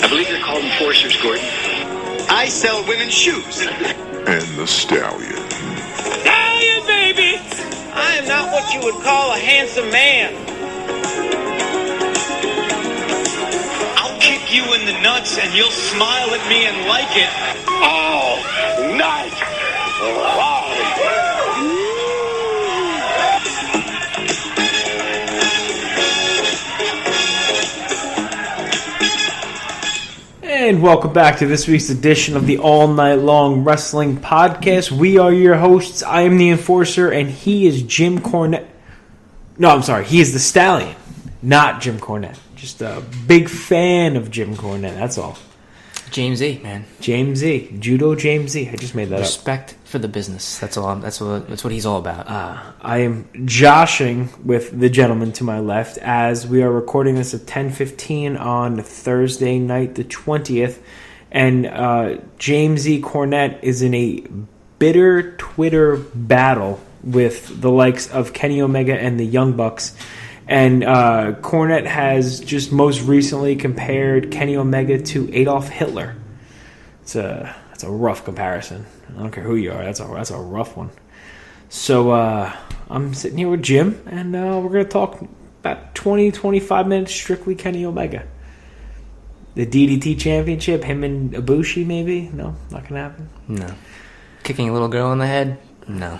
I believe you're called enforcers, Gordon. I sell women's shoes. And the Stallion. Stallion, baby! I am not what you would call a handsome man. I'll kick you in the nuts and you'll smile at me and like it. All night long. And welcome back to this week's edition of the All Night Long Wrestling Podcast. We are your hosts. I am the Enforcer, and he is Jim Cornette. No, I'm sorry. He is the Stallion, not Jim Cornette. Just a big fan of Jim Cornette, that's all. James E, man. James E. Judo James E. I just made that Respect for the business. That's all. That's what he's all about. I am joshing with the gentleman to my left as we are recording this at 10:15 on Thursday night, the 20th. And James E. Cornette is in a bitter Twitter battle with the likes of Kenny Omega and the Young Bucks. And Cornette has just most recently compared Kenny Omega to Adolf Hitler. It's a rough comparison. I don't care who you are. That's a rough one. So I'm sitting here with Jim, and we're going to talk about 20-25 minutes strictly Kenny Omega. The DDT Championship, him and Ibushi maybe? No, not going to happen? No. Kicking a little girl in the head? No.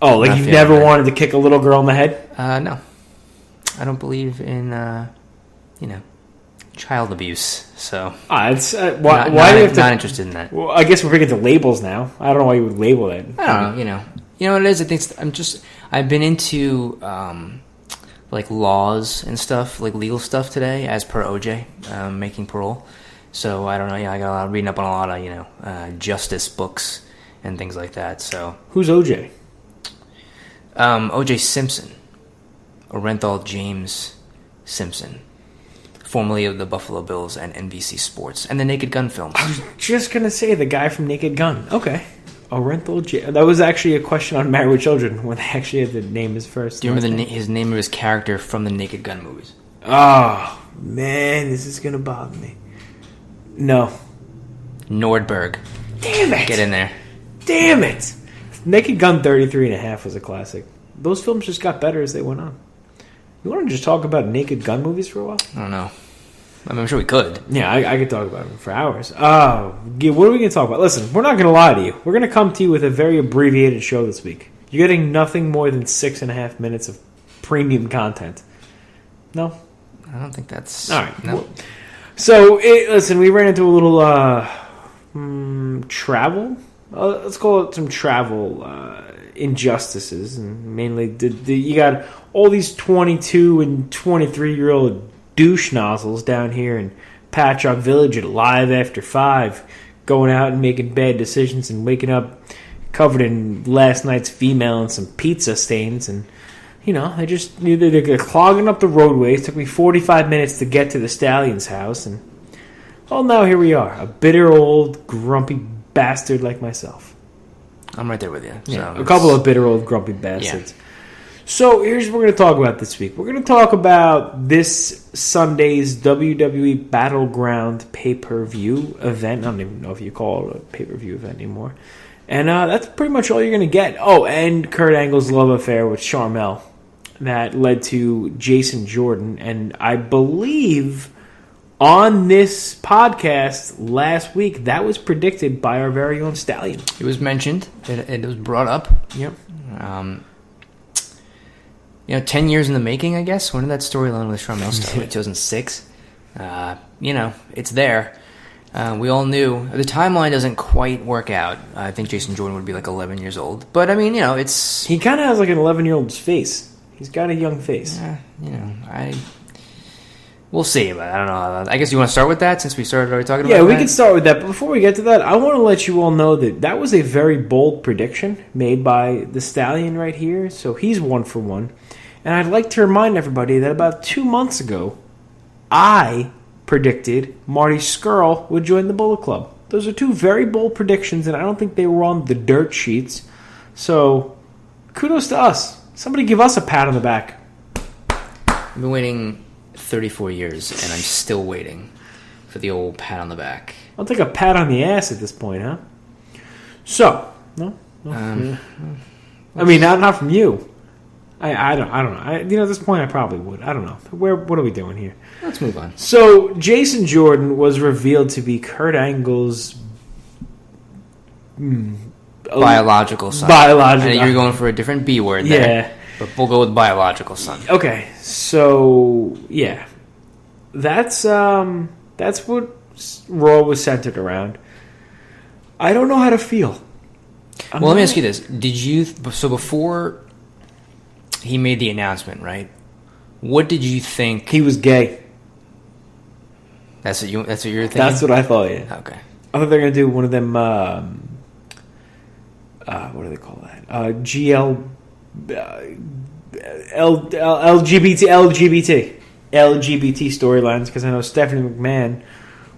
Oh, like you've never wanted to kick a little girl in the head? No. I don't believe in, child abuse. So why do you have to? Not interested in that. Well, I guess we're getting to labels now. I don't know why you would label it. I don't know. You know what it is. I think I've been into like laws and stuff, like legal stuff today, as per OJ, making parole. So I don't know. I got a lot of reading up on a lot of justice books and things like that. So who's OJ? OJ Simpson. Orenthal James Simpson, formerly of the Buffalo Bills and NBC Sports, and the Naked Gun films. I was just going to say the guy from Naked Gun. Okay. Orenthal James. That was actually a question on Married with Children when they actually had to name his first. Do you remember his name of his character from the Naked Gun movies? Oh, man, this is going to bother me. No. Nordberg. Damn it. Get in there. Damn it. Naked Gun 33.5 was a classic. Those films just got better as they went on. You want to just talk about Naked Gun movies for a while? I don't know. I mean, I'm sure we could. Yeah, I could talk about them for hours. What are we going to talk about? Listen, we're not going to lie to you. We're going to come to you with a very abbreviated show this week. You're getting nothing more than 6.5 minutes of premium content. No? I don't think that's... All right. No. So, listen, we ran into a little travel. Let's call it some travel injustices. And mainly, you got all these 22 and 23-year-old douche nozzles down here in Patchogue Village at Live After 5, going out and making bad decisions and waking up covered in last night's female and some pizza stains. And, they're clogging up the roadways. It took me 45 minutes to get to the Stallion's house. And, now here we are, a bitter old grumpy bastard like myself. I'm right there with you. Yeah, a couple of bitter old grumpy bastards. Yeah. So here's what we're going to talk about this week. We're going to talk about this Sunday's WWE Battleground pay-per-view event. I don't even know if you call it a pay-per-view event anymore. And that's pretty much all you're going to get. Oh, and Kurt Angle's love affair with Sharmell that led to Jason Jordan. And I believe on this podcast last week, that was predicted by our very own Stallion. It was mentioned. It was brought up. Yep. 10 years in the making, I guess. When did that storyline with Sharmell start? 2006. It's there. We all knew. The timeline doesn't quite work out. I think Jason Jordan would be like 11 years old. But, it's... He kind of has like an 11-year-old's face. He's got a young face. We'll see, but I don't know. I guess you want to start with that since we started already talking about that? Yeah, we can start with that. But before we get to that, I want to let you all know that was a very bold prediction made by the Stallion right here. So he's 1 for 1. And I'd like to remind everybody that about 2 months ago, I predicted Marty Scurll would join the Bullet Club. Those are 2 very bold predictions, and I don't think they were on the dirt sheets. So, kudos to us. Somebody give us a pat on the back. I've been waiting 34 years, and I'm still waiting for the old pat on the back. I'll take a pat on the ass at this point, huh? So, no. Yeah. I mean, not from you. I don't know. At this point, I probably would. I don't know. What are we doing here? Let's move on. So, Jason Jordan was revealed to be Kurt Angle's biological son. Biological. And you're going for a different B word there. Yeah. But we'll go with biological son. Okay. So, yeah. That's what Raw was centered around. I don't know how to feel. Let me ask you this. So before he made the announcement, right? What did you think? He was gay. That's what you're thinking? That's what I thought, yeah. Okay. I thought they were going to do one of them, what do they call that? LGBT storylines, because I know Stephanie McMahon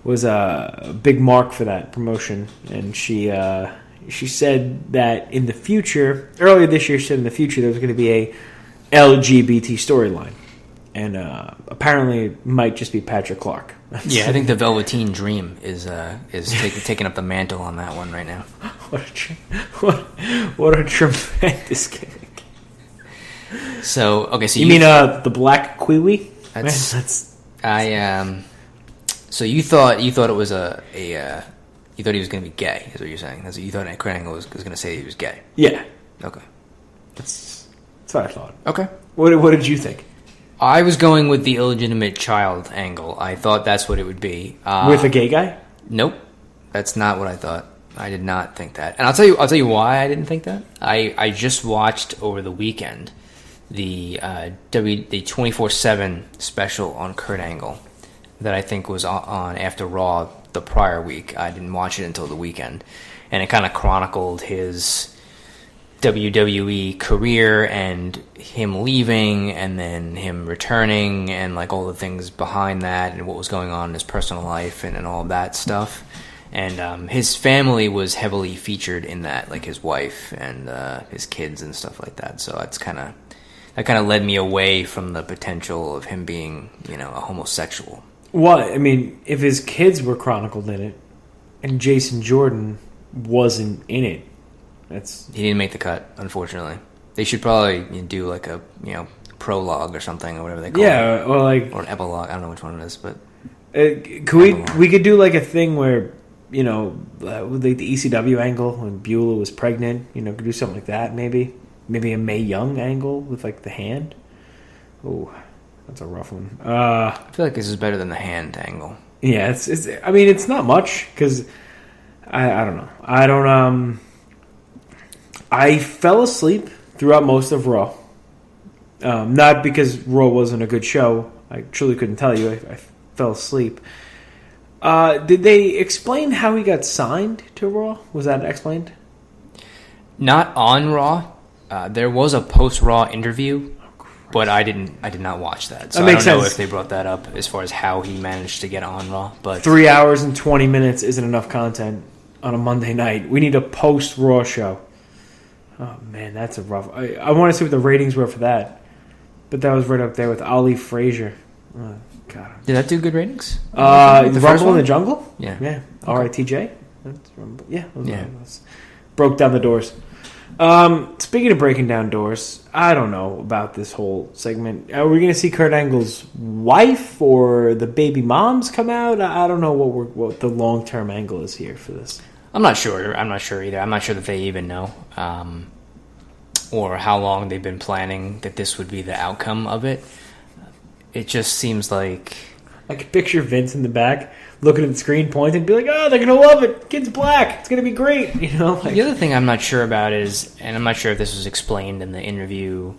was a big mark for that promotion, and she said that in the future, earlier this year, she said in the future there was going to be a LGBT storyline, and apparently it might just be Patrick Clark. Yeah, I think the Velveteen Dream is taking up the mantle on that one right now. What a tremendous gimmick! So okay, so you mean the Black Kiwi? So you thought it was you thought he was going to be gay, is what you're saying? That's what you thought Kurt Angle was going to say he was gay. Yeah. Okay. That's what I thought. Okay. What did you think? I was going with the illegitimate child angle. I thought that's what it would be. With a gay guy? Nope. That's not what I thought. I did not think that. And I'll tell you why I didn't think that. I just watched over the weekend the 24/7 special on Kurt Angle that I think was on after Raw the prior week. I didn't watch it until the weekend, and it kind of chronicled his WWE career and him leaving and then him returning and like all the things behind that and what was going on in his personal life and all of that stuff. And his family was heavily featured in that, like his wife and his kids and stuff like that. So that kind of led me away from the potential of him being, a homosexual. Well, I mean, if his kids were chronicled in it, and Jason Jordan wasn't in it, he didn't make the cut, unfortunately. They should probably do like a prologue or something or whatever they call it. Yeah, or an epilogue. I don't know which one it is, but we could do like a thing where with the ECW angle when Beulah was pregnant. Could do something like that. Maybe a Mae Young angle with like the hand. Oh. That's a rough one. I feel like this is better than the hand angle. Yeah, it's not much because I don't know. I fell asleep throughout most of Raw. Not because Raw wasn't a good show. I truly couldn't tell you. I fell asleep. Did they explain how he got signed to Raw? Was that explained? Not on Raw. There was a post-Raw interview. But I did not watch that. So I don't know if they brought that up as far as how he managed to get on Raw. But 3 hours and 20 minutes isn't enough content on a Monday night. We need a post-Raw show. Oh, man, that's a rough... I want to see what the ratings were for that. But that was right up there with Ali Frazier. Oh, God. Did that do good ratings? Rumble in the Jungle? Yeah. Yeah. Okay. RITJ? That's Rumble. Yeah. Broke down the doors. Speaking of breaking down doors, I don't know about this whole segment. Are we going to see Kurt Angle's wife or the baby moms come out? I don't know what the long-term angle is here for this. I'm not sure. I'm not sure either. I'm not sure that they even know or how long they've been planning that this would be the outcome of it. It just seems like... I could picture Vince in the back looking at the screen, pointing, and be like, "Oh, they're gonna love it. Kid's black. It's gonna be great." The other thing I'm not sure about is, and I'm not sure if this was explained in the interview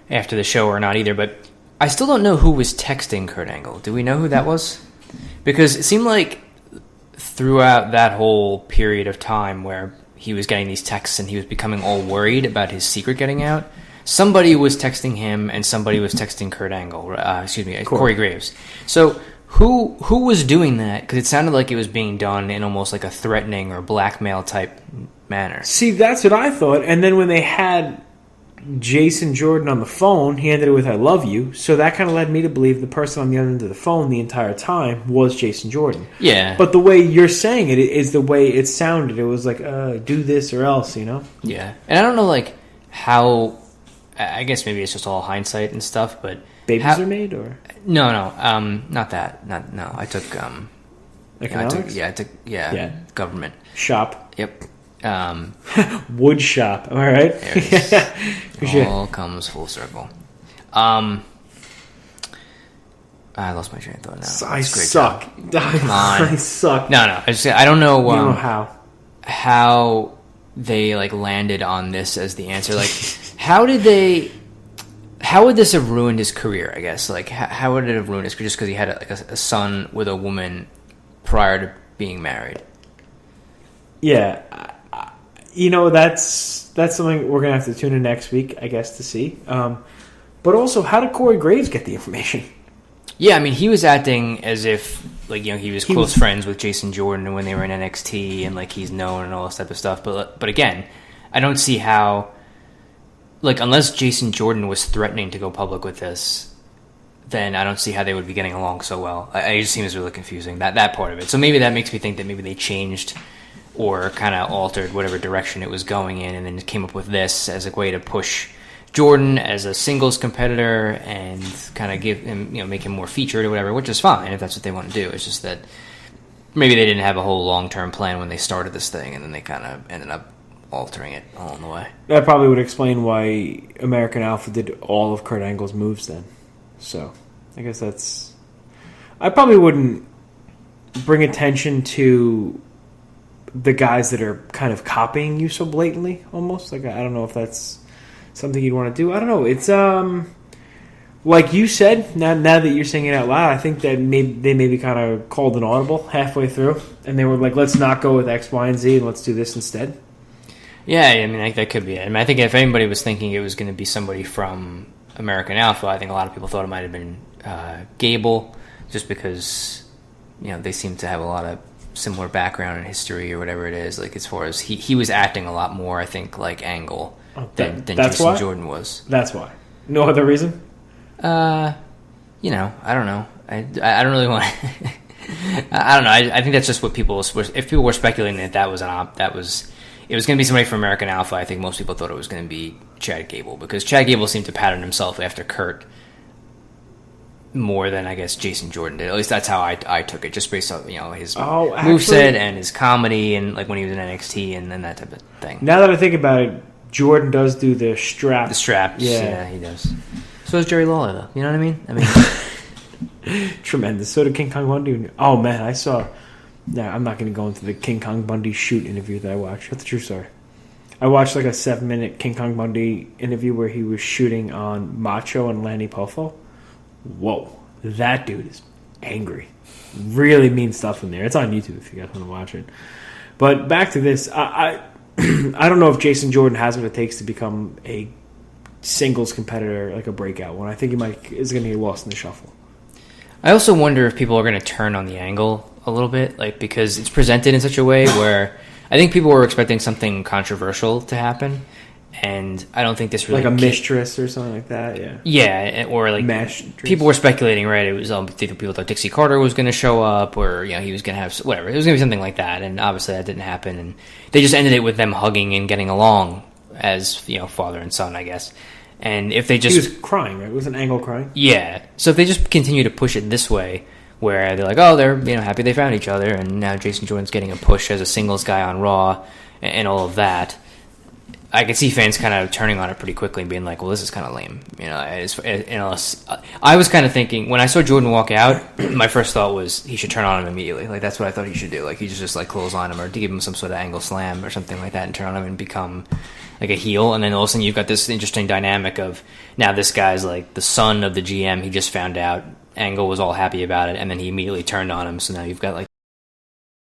after the show or not either, but I still don't know who was texting Kurt Angle. Do we know who that was? Because it seemed like throughout that whole period of time where he was getting these texts and he was becoming all worried about his secret getting out, somebody was texting him and somebody was texting Kurt Angle. Corey Graves. So who was doing that? Because it sounded like it was being done in almost like a threatening or blackmail type manner. See, that's what I thought. And then when they had Jason Jordan on the phone, he ended it with "I love you," so that kind of led me to believe the person on the other end of the phone the entire time was Jason Jordan. Yeah. But the way you're saying it is the way it sounded. It was like, do this or else, you know? Yeah. And I don't know, like, how... I guess maybe it's just all hindsight and stuff, but... Babies are made, or? No, not that. No, I took... Economics? I took government. Shop. Yep. Wood shop. All right. It all comes full circle. I lost my train of thought now. I suck. Come on. I suck. No. I don't know. You don't know how they like landed on this as the answer. Like, how would this have ruined his career? I guess. Like, how would it have ruined his career just because he had a son with a woman prior to being married? Yeah. You know, that's something we're going to have to tune in next week, I guess, to see. But also, how did Corey Graves get the information? Yeah, I mean, he was acting as if, like, you know, he was close friends with Jason Jordan when they were in NXT, and, like, he's known and all this type of stuff. But again, I don't see how, like, unless Jason Jordan was threatening to go public with this, then I don't see how they would be getting along so well. It just seems really confusing, that part of it. So maybe that makes me think that maybe they changed or kind of altered whatever direction it was going in, and then came up with this as a way to push Jordan as a singles competitor and kind of give him, you know, make him more featured or whatever, which is fine if that's what they want to do. It's just that maybe they didn't have a whole long-term plan when they started this thing, and then they kind of ended up altering it along the way. That probably would explain why American Alpha did all of Kurt Angle's moves then. So, I guess that's... I probably wouldn't bring attention to the guys that are kind of copying you so blatantly, almost. Like, I don't know if that's something you'd want to do. I don't know. It's, like you said, now that you're saying it out loud, I think that they maybe kind of called an audible halfway through, and they were like, let's not go with X, Y, and Z, and let's do this instead. Yeah, I mean, that could be it. I mean, I think if anybody was thinking it was going to be somebody from American Alpha, I think a lot of people thought it might have been Gable, just because, you know, they seem to have a lot of similar background and history or whatever it is. Like, as far as he was acting a lot more, I think, like Angle than Jason Jordan was. That's why. No other reason? You know, I don't know. I don't really want to... I don't know. I think that's just what people... If people were speculating that was it was going to be somebody from American Alpha, I think most people thought it was going to be Chad Gable, because Chad Gable seemed to pattern himself after Kurt more than, I guess, Jason Jordan did. At least that's how I took it, just based on, you know, his moveset and his comedy, and like when he was in NXT and that type of thing. Now that I think about it, Jordan does do the strap. The straps, yeah, he does. So does Jerry Lawler, though. You know what I mean? Tremendous. So did King Kong Bundy. Oh, man, I saw... Nah, I'm not going to go into the King Kong Bundy shoot interview that I watched. That's the true story. I watched like a 7-minute King Kong Bundy interview where he was shooting on Macho and Lanny Poffo. Whoa, that dude is angry. Really mean stuff in there. It's on YouTube if you guys want to watch it. But back to this, I don't know if Jason Jordan has what it takes to become a singles competitor, like a breakout one. I think he is going to get lost in the shuffle. I also wonder if people are going to turn on the angle a little bit, like, because it's presented in such a way where I think people were expecting something controversial to happen, and I don't think this really... Like a mistress or something like that, yeah. Yeah, or like... People were speculating, right? It was people thought Dixie Carter was going to show up, or, you know, he was going to have... Whatever. It was going to be something like that, and obviously that didn't happen, and they just ended it with them hugging and getting along as, you know, father and son, I guess. And if they just... He was crying, right? It was an Angle crying? Yeah. So if they just continue to push it this way, where they're like, oh, they're, you know, happy they found each other, and now Jason Jordan's getting a push as a singles guy on Raw, and all of that, I could see fans kind of turning on it pretty quickly and being like, well, this is kind of lame. You know, I was kind of thinking, when I saw Jordan walk out, my first thought was he should turn on him immediately. Like, that's what I thought he should do. Like, he should just, like, clothesline him or to give him some sort of angle slam or something like that and turn on him and become, like, a heel. And then all of a sudden you've got this interesting dynamic of, now this guy's, like, the son of the GM. He just found out. Angle was all happy about it, and then he immediately turned on him. So now you've got, like,